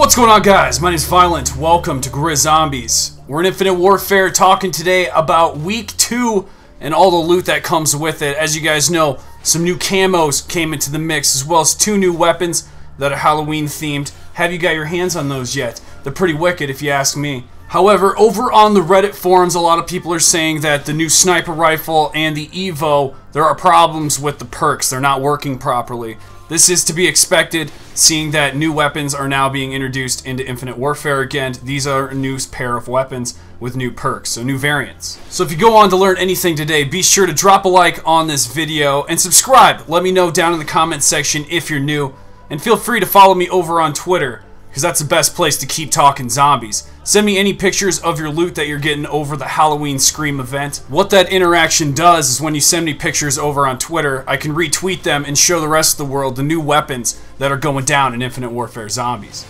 what's going on, guys? My name is Violent. Welcome to IWZombies. We're in Infinite Warfare talking today about Week 2 and all the loot that comes with it. As you guys know, some new camos came into the mix, as well as 2 new weapons that are Halloween themed. Have you got your hands on those yet? They're pretty wicked if you ask me. However, over on the Reddit forums, a lot of people are saying that the new sniper rifle and the Evo, there are problems with the perks. They're not working properly. This is to be expected, seeing that new weapons are now being introduced into Infinite Warfare again. These are a new pair of weapons with new perks, so new variants. So if you go on to learn anything today, be sure to drop a like on this video and subscribe. Let me know down in the comment section if you're new. And feel free to follow me over on Twitter, because that's the best place to keep talking zombies. Send me any pictures of your loot that you're getting over the Halloween Scream event. What that interaction does is when you send me pictures over on Twitter, I can retweet them and show the rest of the world the new weapons that are going down in Infinite Warfare Zombies.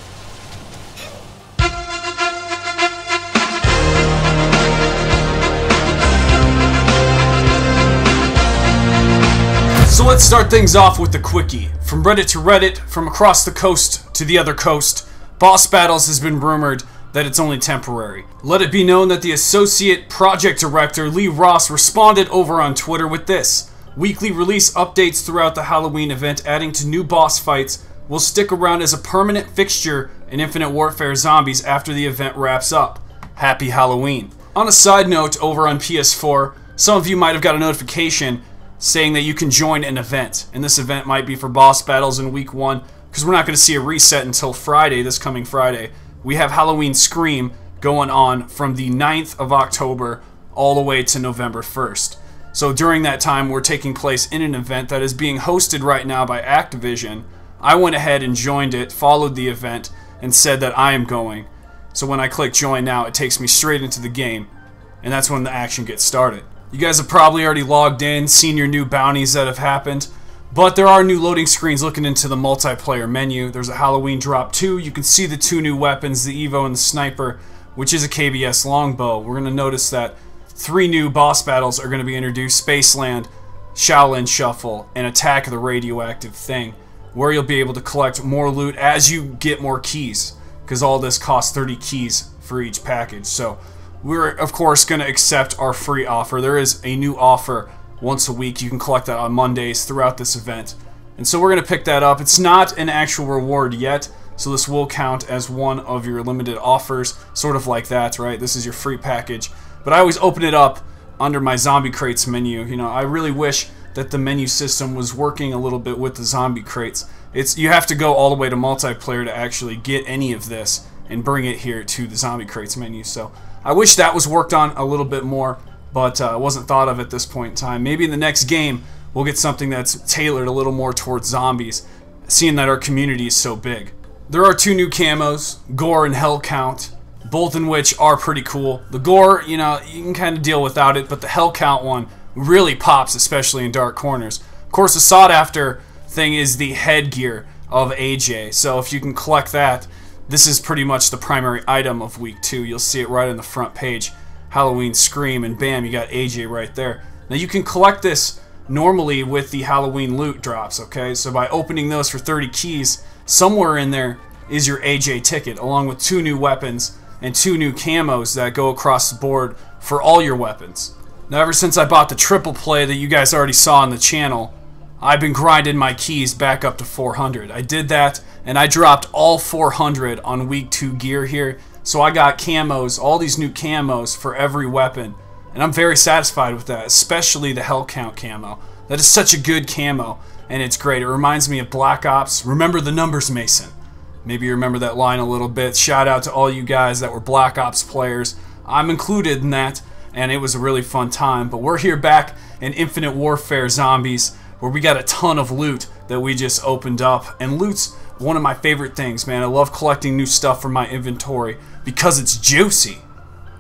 So let's start things off with the quickie. From Reddit to Reddit, from across the coast to the other coast, boss battles has been rumored that it's only temporary. Let it be known that the Associate Project Director Lee Ross responded over on Twitter with this: weekly release updates throughout the Halloween event adding to new boss fights will stick around as a permanent fixture in Infinite Warfare Zombies after the event wraps up. Happy Halloween. On a side note, over on PS4, some of you might have got a notification saying that you can join an event, and this event might be for boss battles in week 1, because we're not going to see a reset until Friday, this coming Friday. We have Halloween Scream going on from the 9th of October all the way to November 1st. So during that time, we're taking place in an event that is being hosted right now by Activision. I went ahead and joined it, followed the event, and said that I am going. So when I click join now, it takes me straight into the game, and that's when the action gets started. You guys have probably already logged in, seen your new bounties that have happened, but there are new loading screens looking into the multiplayer menu. There's a Halloween drop 2. You can see the 2 new weapons, the Evo and the Sniper, which is a KBS longbow. We're going to notice that 3 new boss battles are going to be introduced: Spaceland, Shaolin Shuffle, and Attack of the Radioactive Thing, where you'll be able to collect more loot as you get more keys, because all this costs 30 keys for each package. So we're, of course, going to accept our free offer. There is a new offer once a week. You can collect that on Mondays throughout this event. And so we're going to pick that up. It's not an actual reward yet, so this will count as one of your limited offers, sort of like that, right? This is your free package. But I always open it up under my zombie crates menu. You know, I really wish that the menu system was working a little bit with the zombie crates. You have to go all the way to multiplayer to actually get any of this and bring it here to the zombie crates menu. So I wish that was worked on a little bit more, but it wasn't thought of at this point in time. Maybe in the next game we'll get something that's tailored a little more towards zombies, seeing that our community is so big. There are 2 new camos, Gore and Hell Count, both in which are pretty cool. The Gore, you know, you can kind of deal without it, but the Hell Count one really pops, especially in dark corners. Of course, the sought after thing is the headgear of AJ, so if you can collect that, this is pretty much the primary item of week 2. You'll see it right on the front page. Halloween Scream, and bam, you got AJ right there. Now you can collect this normally with the Halloween loot drops, okay? So by opening those for 30 keys, somewhere in there is your AJ ticket, along with 2 new weapons and 2 new camos that go across the board for all your weapons. Now ever since I bought the triple play that you guys already saw on the channel, I've been grinding my keys back up to 400. I did that, and I dropped all 400 on week 2 gear here. So I got camos, all these new camos for every weapon, and I'm very satisfied with that, especially the Hell Count camo. That is such a good camo, and it's great. It reminds me of Black Ops. Remember the numbers, Mason. Maybe you remember that line a little bit. Shout out to all you guys that were Black Ops players. I'm included in that, and it was a really fun time. But we're here back in Infinite Warfare Zombies, where we got a ton of loot that we just opened up, and loot's one of my favorite things, man. I love collecting new stuff from my inventory because it's juicy.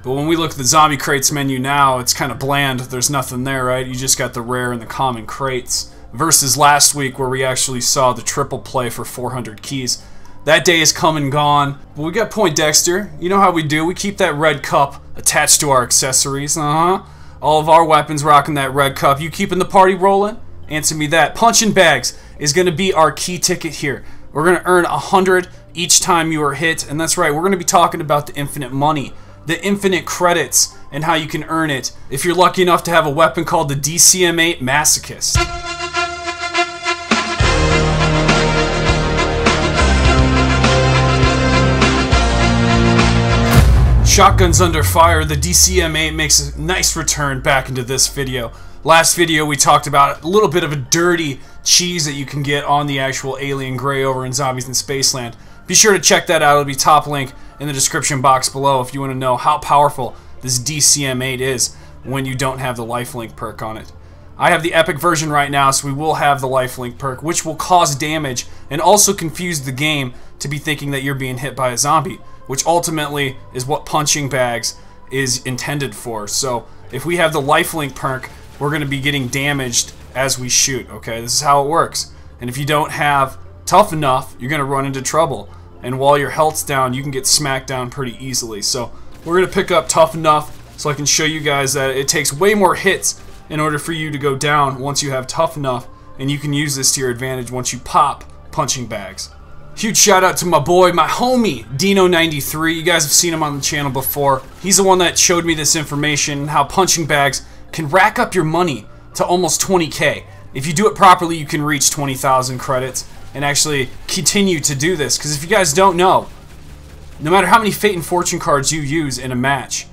But when we look at the zombie crates menu now, it's kind of bland. There's nothing there, right? You just got the rare and the common crates. Versus last week where we actually saw the triple play for 400 keys. That day is come and gone. But we got Poindexter. You know how we do. We keep that red cup attached to our accessories. All of our weapons rocking that red cup. You keeping the party rolling? Answer me that. Punching bags is going to be our key ticket here. We're going to earn 100 each time you are hit. And that's right, we're going to be talking about the infinite money, the infinite credits, and how you can earn it if you're lucky enough to have a weapon called the DCM-8 Masochist. Shotguns under fire, the DCM-8 makes a nice return back into this video. Last video we talked about a little bit of a dirty cheese that you can get on the actual alien gray over in Zombies in Spaceland. Be sure to check that out. It'll be top link in the description box below if you want to know how powerful this DCM-8 is when you don't have the lifelink perk on it. I have the epic version right now, so we will have the lifelink perk, which will cause damage and also confuse the game to be thinking that you're being hit by a zombie, which ultimately is what punching bags is intended for. So if we have the lifelink perk, we're going to be getting damaged as we shoot, okay? This is how it works. And if you don't have tough enough, you're going to run into trouble. And while your health's down, you can get smacked down pretty easily. So we're going to pick up tough enough so I can show you guys that it takes way more hits in order for you to go down once you have tough enough. And you can use this to your advantage once you pop punching bags. Huge shout out to my boy, my homie, Dino93. You guys have seen him on the channel before. He's the one that showed me this information, how punching bags can rack up your money to almost 20K. If you do it properly, you can reach 20,000 credits and actually continue to do this. Because if you guys don't know, no matter how many Fate and Fortune cards you use in a match,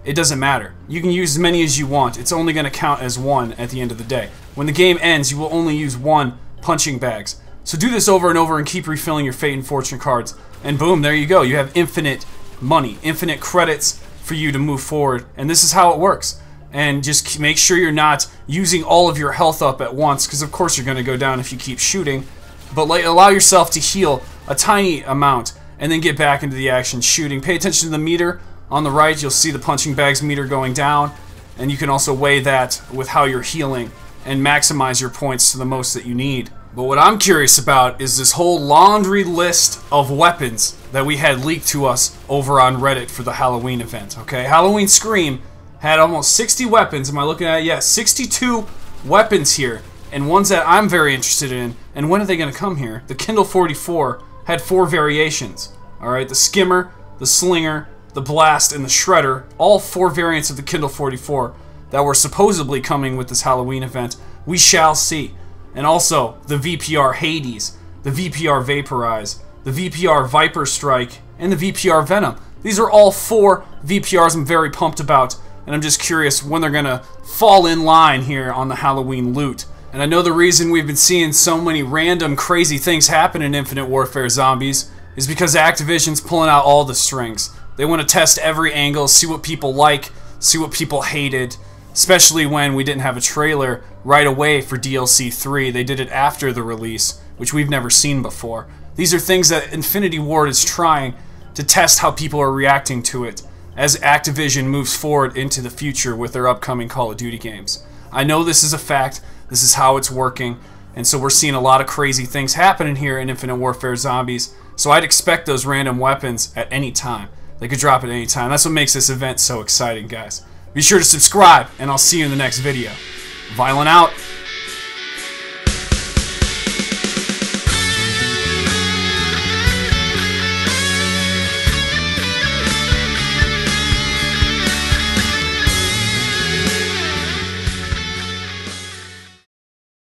it doesn't matter. You can use as many as you want. It's only going to count as one at the end of the day. When the game ends, you will only use one punching bags. So do this over and over and keep refilling your Fate and Fortune cards. And boom, there you go. You have infinite money, infinite credits for you to move forward. And this is how it works. And just make sure you're not using all of your health up at once, because of course you're going to go down if you keep shooting. But allow yourself to heal a tiny amount and then get back into the action shooting. Pay attention to the meter. On the right, you'll see the punching bags meter going down. And you can also weigh that with how you're healing and maximize your points to the most that you need. But what I'm curious about is this whole laundry list of weapons that we had leaked to us over on Reddit for the Halloween event, okay? Halloween Scream had almost 60 weapons. Am I looking at it? Yeah, 62 weapons here, and ones that I'm very interested in. And when are they going to come here? The Kindle 44 had 4 variations, alright? The Skimmer, the Slinger, the Blast, and the Shredder, all 4 variants of the Kindle 44 that were supposedly coming with this Halloween event. We shall see. And also, the VPR Hades, the VPR Vaporize, the VPR Viper Strike, and the VPR Venom. These are all 4 VPRs I'm very pumped about, and I'm just curious when they're gonna fall in line here on the Halloween loot. And I know the reason we've been seeing so many random crazy things happen in Infinite Warfare Zombies is because Activision's pulling out all the strings. They want to test every angle, see what people like, see what people hated, especially when we didn't have a trailer right away for DLC 3. They did it after the release, which we've never seen before. These are things that Infinity Ward is trying to test how people are reacting to it as Activision moves forward into the future with their upcoming Call of Duty games. I know this is a fact, this is how it's working, and so we're seeing a lot of crazy things happening here in Infinite Warfare Zombies, so I'd expect those random weapons at any time. They could drop at any time. That's what makes this event so exciting, guys. Be sure to subscribe, and I'll see you in the next video. Violent out.